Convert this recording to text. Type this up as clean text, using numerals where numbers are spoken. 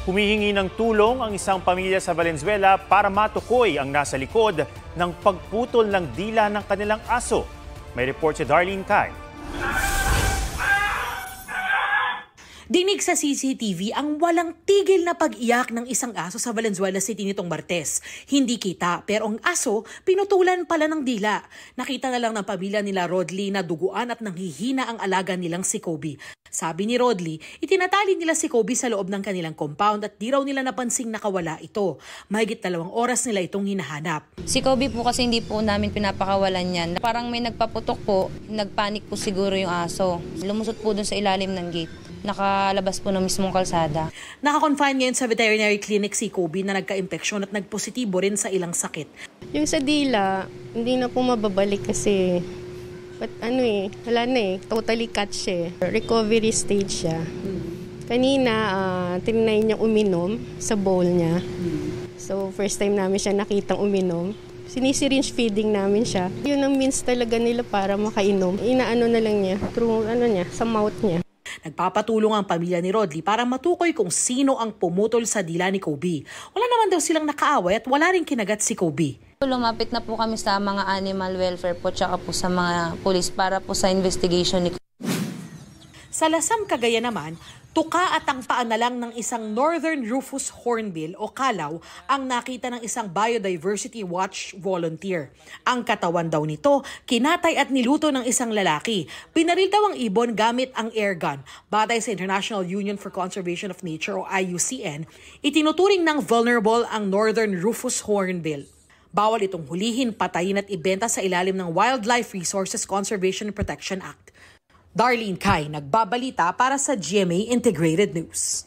Humihingi ng tulong ang isang pamilya sa Valenzuela para matukoy ang nasa likod ng pagputol ng dila ng kanilang aso. May report si Darlene Kai. Dinig sa CCTV ang walang tigil na pag-iyak ng isang aso sa Valenzuela City nitong Martes. Hindi kita, pero ang aso pinutulan pala ng dila. Nakita na lang ng pamilya nila Rodley na duguan at nanghihina ang alaga nilang si Kobe. Sabi ni Rodley, itinatali nila si Kobe sa loob ng kanilang compound at di raw nila napansing nakawala ito. Mahigit 2 oras nila itong hinahanap. Si Kobe po kasi hindi po namin pinapakawalan yan. Parang may nagpaputok po, nagpanik po siguro yung aso. Lumusot po dun sa ilalim ng gate. Nakalabas po ng mismong kalsada. Nakakonfine ngayon sa veterinary clinic si Kobe na nagka-impeksyon at nagpositibo rin sa ilang sakit. Yung sa dila, hindi na po mababalik kasi wala na totally cut siya. Recovery stage siya. Kanina, tinry niya uminom sa bowl niya. So, first time namin siya nakitang uminom. Sinisiringe feeding namin siya. Yun ang means talaga nila para makainom. Inaano na lang niya, through sa mouth niya. Nagpapatulong ang pamilya ni Rodley para matukoy kung sino ang pumutol sa dila ni Kobe. Wala naman daw silang nakaaway at wala rin kinagat si Kobe. Lumapit na po kami sa mga animal welfare po tsaka po sa mga pulis para po sa investigation ni Kobe. Sa Lasam, Cagayan naman, tuka at ang paa na lang ng isang Northern Rufous Hornbill o kalaw ang nakita ng isang Biodiversity Watch volunteer. Ang katawan daw nito, kinatay at niluto ng isang lalaki. Pinaril daw ang ibon gamit ang airgun. Batay sa International Union for Conservation of Nature o IUCN, itinuturing ng vulnerable ang Northern Rufous Hornbill. Bawal itong hulihin, patayin at ibenta sa ilalim ng Wildlife Resources Conservation and Protection Act. Darlene Kai, nagbabalita para sa GMA Integrated News.